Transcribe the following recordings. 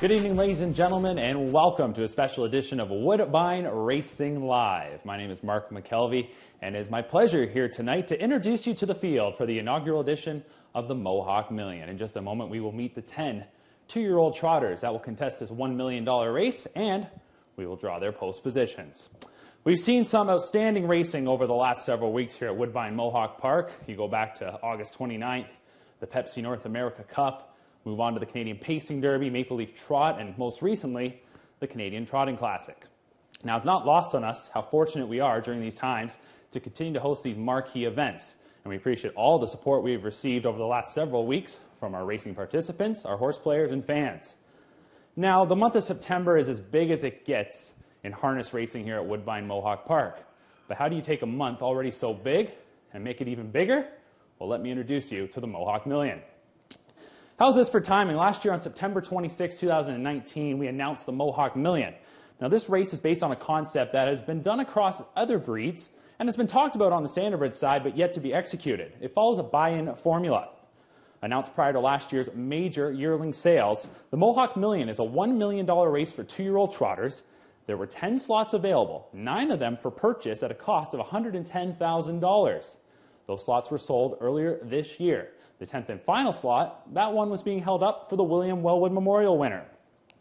Good evening, ladies and gentlemen, and welcome to a special edition of Woodbine Racing Live. My name is Mark McKelvey, and it is my pleasure here tonight to introduce you to the field for the inaugural edition of the Mohawk Million. In just a moment, we will meet the 10 two-year-old trotters that will contest this $1 million race, and we will draw their post positions. We've seen some outstanding racing over the last several weeks here at Woodbine Mohawk Park. You go back to August 29th, the Pepsi North America Cup, move on to the Canadian Pacing Derby, Maple Leaf Trot, and most recently, the Canadian Trotting Classic. Now, it's not lost on us how fortunate we are during these times to continue to host these marquee events, and we appreciate all the support we've received over the last several weeks from our racing participants, our horse players, and fans. Now, the month of September is as big as it gets in harness racing here at Woodbine Mohawk Park. But how do you take a month already so big and make it even bigger? Well, let me introduce you to the Mohawk Million. How's this for timing? Last year on September 26, 2019, we announced the Mohawk Million. Now, this race is based on a concept that has been done across other breeds and has been talked about on the standardbred side, but yet to be executed. It follows a buy-in formula. Announced prior to last year's major yearling sales, the Mohawk Million is a $1 million race for two-year-old trotters. There were 10 slots available, 9 of them for purchase at a cost of $110,000. Those slots were sold earlier this year. The 10th and final slot, that one was being held up for the William Wellwood Memorial winner.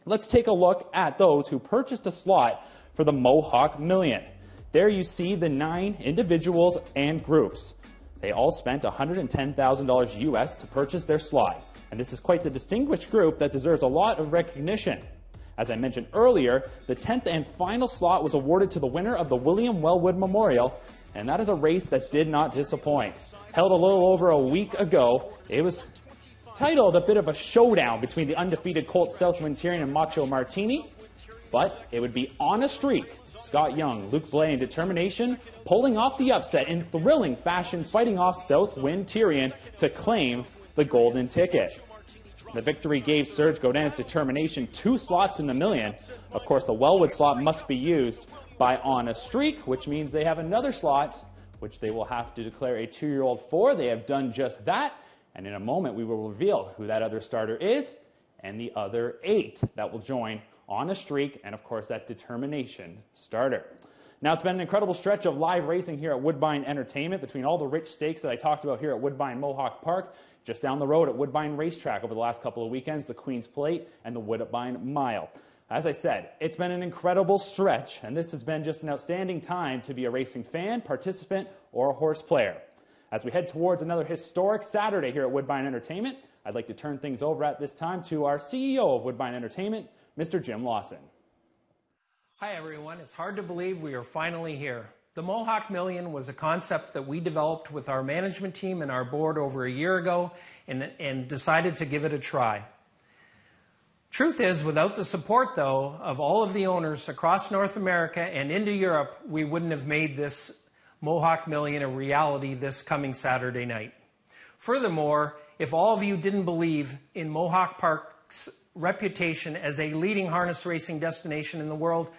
Let's take a look at those who purchased a slot for the Mohawk Million. There you see the 9 individuals and groups. They all spent $110,000 US to purchase their slot. And this is quite the distinguished group that deserves a lot of recognition. As I mentioned earlier, the 10th and final slot was awarded to the winner of the William Wellwood Memorial, and that is a race that did not disappoint. Held a little over a week ago, it was titled a bit of a showdown between the undefeated Colt Southwind Tyrion and Macho Martini, but it would be on a streak. Scott Young, Luke Blay, and Determination pulling off the upset in thrilling fashion, fighting off Southwind Tyrion to claim the golden ticket. The victory gave Serge Godin's Determination 2 slots in the million. Of course, the Wellwood slot must be used by On a Streak, which means they have another slot which they will have to declare a 2-year-old for. They have done just that, and in a moment we will reveal who that other starter is and the other 8 that will join On a Streak and, of course, that Determination starter. Now, it's been an incredible stretch of live racing here at Woodbine Entertainment between all the rich stakes that I talked about here at Woodbine Mohawk Park, just down the road at Woodbine Racetrack over the last couple of weekends, the Queen's Plate and the Woodbine Mile. As I said, it's been an incredible stretch, and this has been just an outstanding time to be a racing fan, participant, or a horse player. As we head towards another historic Saturday here at Woodbine Entertainment, I'd like to turn things over at this time to our CEO of Woodbine Entertainment, Mr. Jim Lawson. Hi everyone, it's hard to believe we are finally here. The Mohawk Million was a concept that we developed with our management team and our board over a year ago and decided to give it a try. Truth is, without the support, though, of all of the owners across North America and into Europe, we wouldn't have made this Mohawk Million a reality this coming Saturday night. Furthermore, if all of you didn't believe in Mohawk Park's reputation as a leading harness racing destination in the world,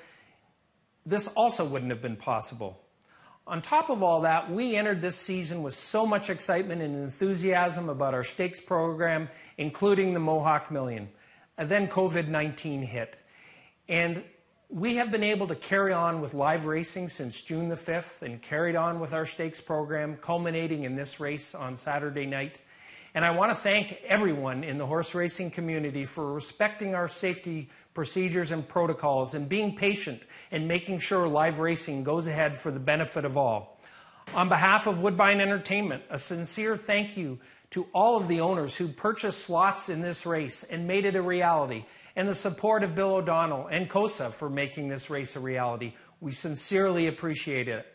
this also wouldn't have been possible. On top of all that, we entered this season with so much excitement and enthusiasm about our stakes program, including the Mohawk Million. And then COVID-19 hit. And we have been able to carry on with live racing since June the 5th and carried on with our stakes program, culminating in this race on Saturday night. And I want to thank everyone in the horse racing community for respecting our safety procedures and protocols and being patient and making sure live racing goes ahead for the benefit of all. On behalf of Woodbine Entertainment, a sincere thank you to all of the owners who purchased slots in this race and made it a reality, and the support of Bill O'Donnell and COSA for making this race a reality. We sincerely appreciate it.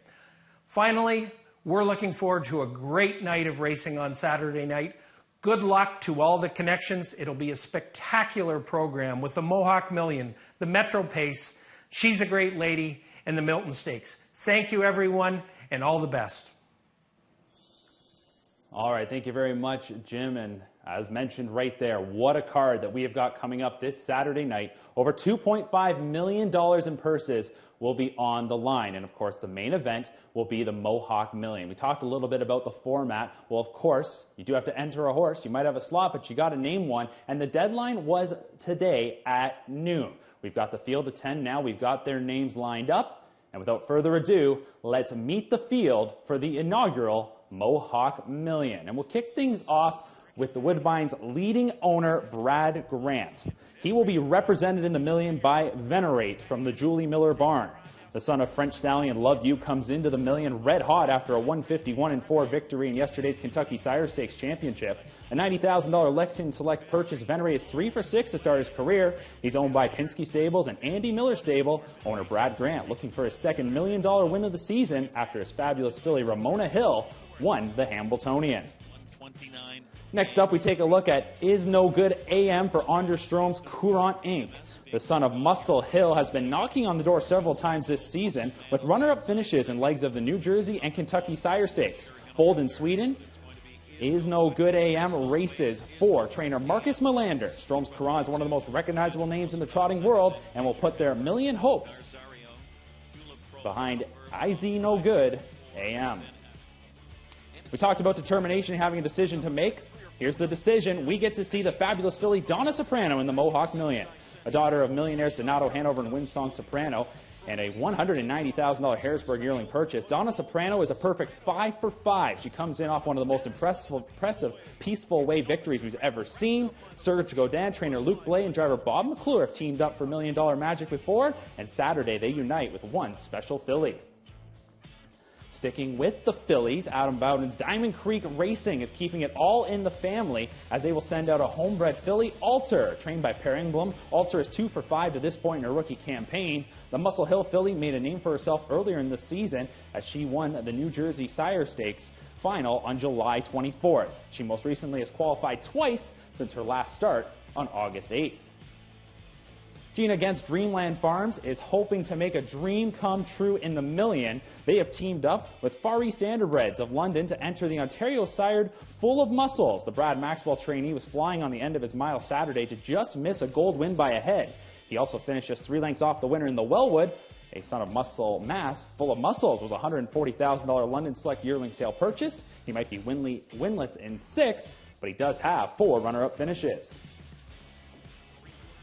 Finally, we're looking forward to a great night of racing on Saturday night. Good luck to all the connections. It'll be a spectacular program with the Mohawk Million, the Metro Pace, She's a Great Lady, and the Milton Stakes. Thank you, everyone, and all the best. All right, thank you very much, Jim. And as mentioned right there, what a card that we have got coming up this Saturday night. Over $2.5 million in purses will be on the line. And of course, the main event will be the Mohawk Million. We talked a little bit about the format. Well, of course, you do have to enter a horse. You might have a slot, but you got to name one. And the deadline was today at noon. We've got the field of 10 now. We've got their names lined up. And without further ado, let's meet the field for the inaugural Mohawk Million. And we'll kick things off with the Woodbine's leading owner, Brad Grant. He will be represented in the Million by Venerate from the Julie Miller Barn. The son of French stallion Love You comes into the Million red hot after a 151-4 victory in yesterday's Kentucky Sire Stakes Championship. A $90,000 Lexington Select purchase, Venerate is 3 for 6 to start his career. He's owned by Pinsky Stables and Andy Miller Stable. Owner Brad Grant looking for his second $1 million win of the season after his fabulous filly Ramona Hill won the Hambletonian. Next up, we take a look at Is No Good AM for Andre Strome's Courant Inc. The son of Muscle Hill has been knocking on the door several times this season with runner-up finishes in legs of the New Jersey and Kentucky Sire Stakes. Foaled in Sweden, Is No Good AM races for trainer Marcus Melander. Strome's Courant is one of the most recognizable names in the trotting world and will put their million hopes behind Is No Good AM. We talked about determination, having a decision to make. Here's the decision. We get to see the fabulous filly Donna Soprano in the Mohawk Million. A daughter of millionaires Donato Hanover and Winsong Soprano, and a $190,000 Harrisburg yearling purchase. Donna Soprano is a perfect 5 for 5. She comes in off one of the most impressive peaceful way victories we've ever seen. Serge Godin, trainer Luke Blay, and driver Bob McClure have teamed up for $1 Million Magic before, and Saturday they unite with one special filly. Sticking with the fillies, Adam Bowden's Diamond Creek Racing is keeping it all in the family as they will send out a homebred filly, Alter, trained by Per Engblom. Alter is 2 for 5 to this point in her rookie campaign. The Muscle Hill filly made a name for herself earlier in the season as she won the New Jersey Sire Stakes final on July 24th. She most recently has qualified twice since her last start on August 8th. Gina Against Dreamland Farms is hoping to make a dream come true in the Million. They have teamed up with Far East Standardbreds of London to enter the Ontario-sired Full of Muscles. The Brad Maxwell trainee was flying on the end of his mile Saturday to just miss a gold win by a head. He also finished just 3 lengths off the winner in the Wellwood. A son of Muscle Mass, Full of Muscles was a $140,000 London Select yearling sale purchase. He might be winless in 6, but he does have 4 runner-up finishes.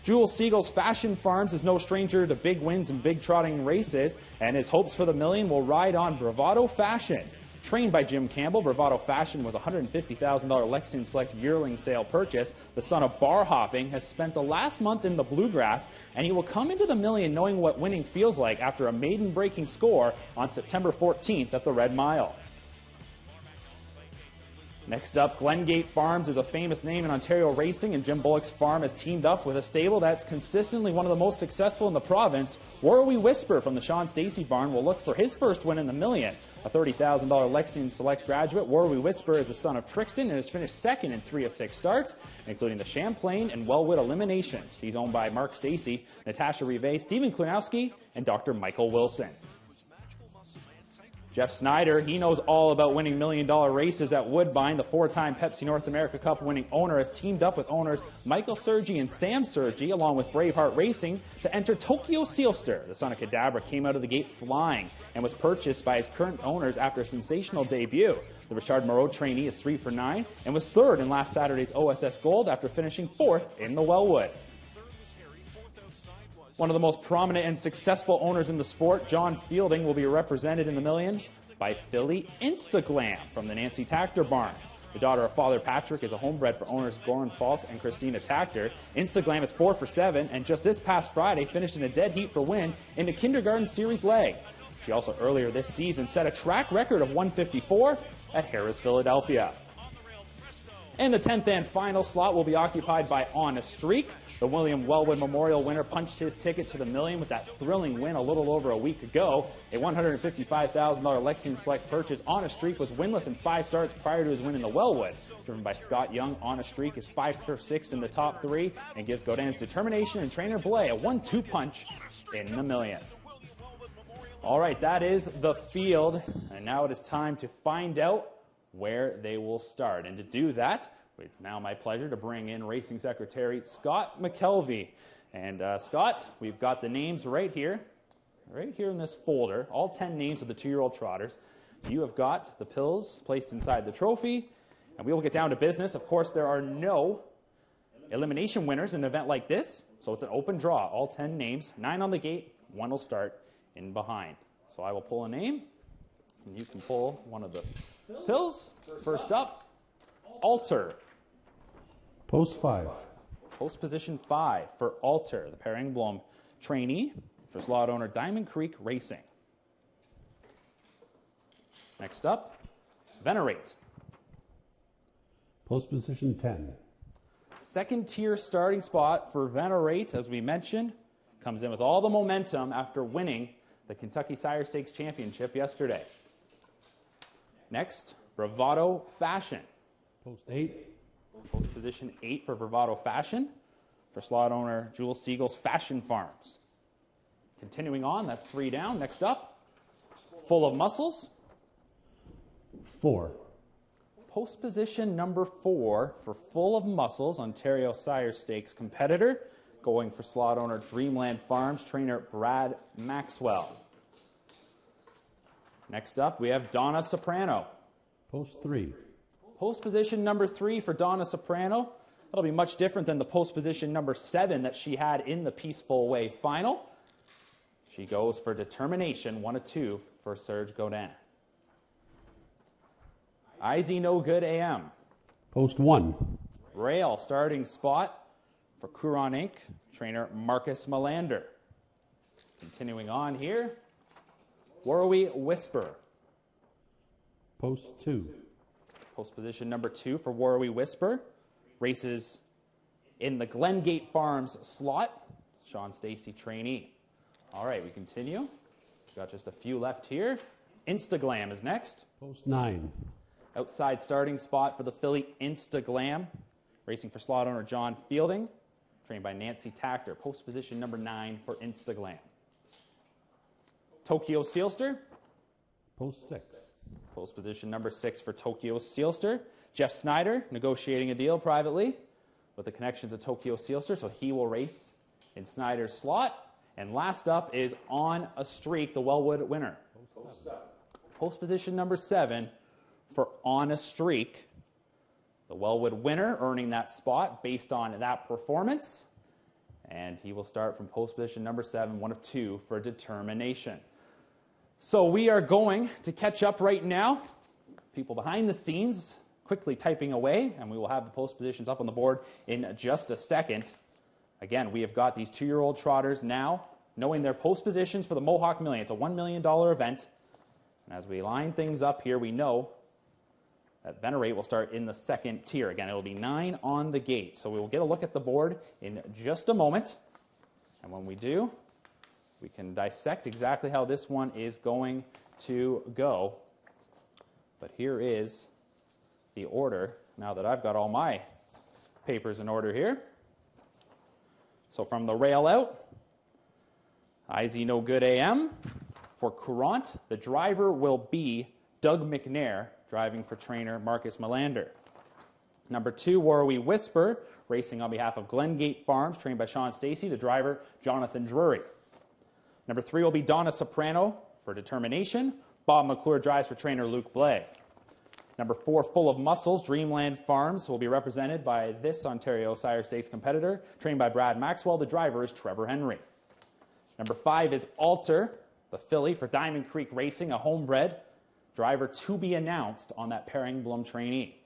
Jules Siegel's Fashion Farms is no stranger to big wins and big trotting races, and his hopes for the Million will ride on Bravado Fashion. Trained by Jim Campbell, Bravado Fashion was a $150,000 Lexington Select yearling sale purchase. The son of bar hopping has spent the last month in the bluegrass, and he will come into the Million knowing what winning feels like after a maiden-breaking score on September 14th at the Red Mile. Next up, Glengate Farms is a famous name in Ontario racing, and Jim Bullock's farm has teamed up with a stable that's consistently one of the most successful in the province. Where We Whisper from the Sean Stacey barn will look for his first win in the Million. A $30,000 Lexington Select graduate, Where We Whisper is the son of Trixton and has finished second in 3 of 6 starts, including the Champlain and Wellwood eliminations. He's owned by Mark Stacey, Natasha Rivet, Stephen Klunowski, and Dr. Michael Wilson. Jeff Snyder, he knows all about winning $1 million races at Woodbine. The 4-time Pepsi North America Cup winning owner has teamed up with owners Michael Sergi and Sam Sergi, along with Braveheart Racing, to enter Tokyo Sealster. The son of Cadabra came out of the gate flying and was purchased by his current owners after a sensational debut. The Richard Moreau trainee is 3 for 9 and was 3rd in last Saturday's OSS Gold after finishing 4th in the Wellwood. One of the most prominent and successful owners in the sport, John Fielding, will be represented in the Million by filly Instaglam from the Nancy Tactor barn. The daughter of Father Patrick is a homebred for owners Goran Falk and Christina Tactor. Instaglam is 4 for 7 and just this past Friday finished in a dead heat for win in the Kindergarten Series leg. She also earlier this season set a track record of 154 at Harrah's, Philadelphia. And the 10th and final slot will be occupied by On a Streak. The William Wellwood Memorial winner punched his ticket to the Million with that thrilling win a little over a week ago. A $155,000 Lexington Select purchase. On a Streak was winless in 5 starts prior to his win in the Wellwood. Driven by Scott Young, On a Streak is 5 for 6 in the top 3 and gives Godin's determination and trainer Blay a 1-2 punch in the Million. All right, that is the field, and now it is time to find out where they will start. And to do that, it's now my pleasure to bring in Racing Secretary Scott McKelvey. And Scott, we've got the names right here in this folder, all 10 names of the 2-year-old trotters. You have got the pills placed inside the trophy, and we will get down to business. Of course, there are no elimination winners in an event like this, so it's an open draw, all 10 names, 9 on the gate, 1 will start in behind. So I will pull a name, and you can pull one of the pills. First up, Alter. Post 5. Post position 5 for Alter, the Per Engblom trainee for slot owner Diamond Creek Racing. Next up, Venerate. Post position 10. Second tier starting spot for Venerate, as we mentioned, comes in with all the momentum after winning the Kentucky Sire Stakes Championship yesterday. Next, Bravado Fashion. Post 8. Post position 8 for Bravado Fashion for slot owner Jewel Siegel's Fashion Farms. Continuing on, that's 3 down. Next up, Full of Muscles. 4. Post position number 4 for Full of Muscles, Ontario Sire Stakes competitor, going for slot owner Dreamland Farms trainer Brad Maxwell. Next up, we have Donna Soprano. Post 3. Post position number 3 for Donna Soprano. That'll be much different than the post position number 7 that she had in the Peaceful Way final. She goes for Determination, 1 of 2 for Serge Godin. IZ No Good AM. Post 1. Rail starting spot for Couron Inc. trainer Marcus Melander. Continuing on here, Warrawee Whisper. Post 2. Post position number 2 for Warrawee Whisper. Races in the Glengate Farms slot. Sean Stacy trainee. All right, we continue. We've got just a few left here. Instaglam is next. Post 9. Outside starting spot for the filly Instaglam. Racing for slot owner John Fielding. Trained by Nancy Tactor. Post position number 9 for Instaglam. Tokyo Sealster. Post 6. Post position number 6 for Tokyo Sealster. Jeff Snyder negotiating a deal privately with the connections of Tokyo Sealster, so he will race in Snyder's slot. And last up is On a Streak, the Wellwood winner. Post position number 7 for On a Streak, the Wellwood winner, earning that spot based on that performance. And he will start from post position number 7, 1 of 2 for Determination. So we are going to catch up right now. People behind the scenes quickly typing away, and we will have the post positions up on the board in just a second. Again, we have got these 2-year-old trotters now knowing their post positions for the Mohawk Million. It's a $1 million event. And as we line things up here, we know that Venerate will start in the 2nd tier. Again, it will be 9 on the gate. So we will get a look at the board in just a moment. And when we do, we can dissect exactly how this one is going to go. But here is the order, now that I've got all my papers in order here. So from the rail out, IZ No Good AM. For Courant, the driver will be Doug McNair, driving for trainer Marcus Melander. Number 2, Warrawee Whisper, racing on behalf of Glengate Farms, trained by Sean Stacy, the driver Jonathan Drury. Number 3 will be Donna Soprano for Determination. Bob McClure drives for trainer Luke Blay. Number 4, Full of Muscles, Dreamland Farms, will be represented by this Ontario Sire Stakes competitor, trained by Brad Maxwell. The driver is Trevor Henry. Number 5 is Alter, the filly for Diamond Creek Racing, a homebred. Driver to be announced on that Per Engblom trainee.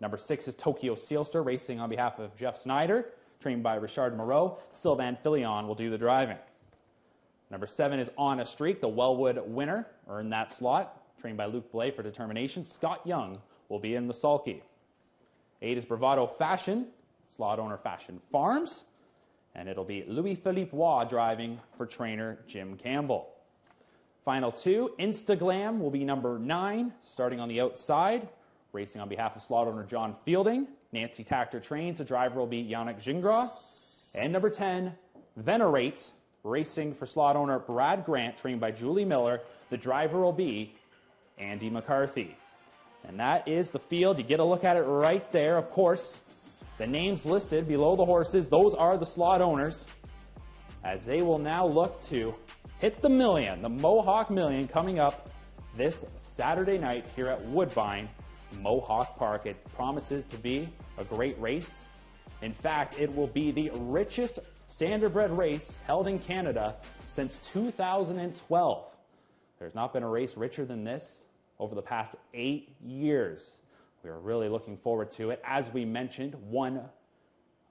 Number 6 is Tokyo Sealster, racing on behalf of Jeff Snyder, trained by Richard Moreau. Sylvain Filion will do the driving. Number 7 is On a Streak, the Wellwood winner, earned that slot, trained by Luke Blay for Determination. Scott Young will be in the sulky. 8 is Bravado Fashion, slot owner Fashion Farms, and it'll be Louis-Philippe Waugh driving for trainer Jim Campbell. Final 2, Instaglam will be number 9, starting on the outside, racing on behalf of slot owner John Fielding. Nancy Tactor trains, the driver will be Yannick Gingras. And number 10, Venerate, racing for slot owner Brad Grant, trained by Julie Miller. The driver will be Andy McCarthy. And that is the field. You get a look at it right there. Of course, the names listed below the horses, those are the slot owners, as they will now look to hit the million, the Mohawk Million, coming up this Saturday night here at Woodbine, Mohawk Park. It promises to be a great race. In fact, it will be the richest standardbred race held in Canada since 2012. There's not been a race richer than this over the past 8 years. We are really looking forward to it. As we mentioned, one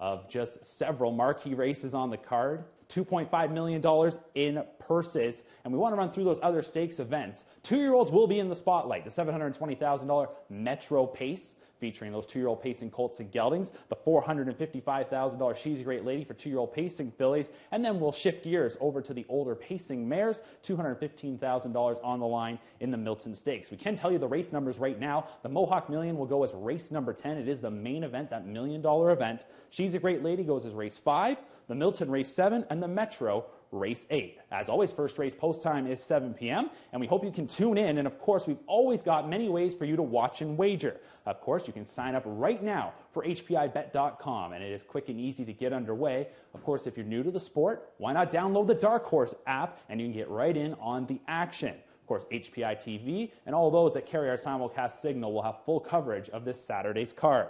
of just several marquee races on the card, $2.5 million in purses, and we want to run through those other stakes events. 2-year-olds will be in the spotlight. The $720,000 Metro Pace, featuring those 2-year-old pacing colts and geldings, the $455,000 She's a Great Lady for 2-year-old pacing fillies, and then we'll shift gears over to the older pacing mares, $215,000 on the line in the Milton Stakes. We can tell you the race numbers right now. The Mohawk Million will go as race number 10. It is the main event, that $1 million event. She's a Great Lady goes as race 5, the Milton race 7, and the Metro race 8. As always, first race post time is 7 p.m. and we hope you can tune in. And of course, we've always got many ways for you to watch and wager. Of course, you can sign up right now for hpibet.com, and it is quick and easy to get underway. Of course, if you're new to the sport, why not download the Dark Horse app and you can get right in on the action. Of course, HPI TV and all those that carry our simulcast signal will have full coverage of this Saturday's card.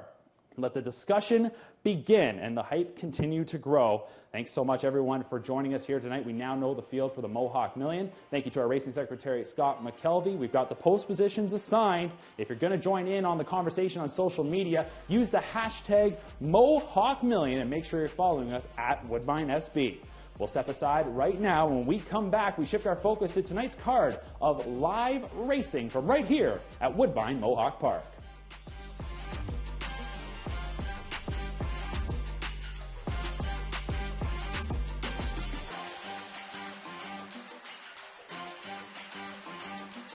Let the discussion begin and the hype continue to grow. Thanks so much, everyone, for joining us here tonight. We now know the field for the Mohawk Million. Thank you to our racing secretary, Scott McKelvey. We've got the post positions assigned. If you're going to join in on the conversation on social media, use the hashtag Mohawk Million and make sure you're following us at Woodbine SB. We'll step aside right now. When we come back, we shift our focus to tonight's card of live racing from right here at Woodbine Mohawk Park.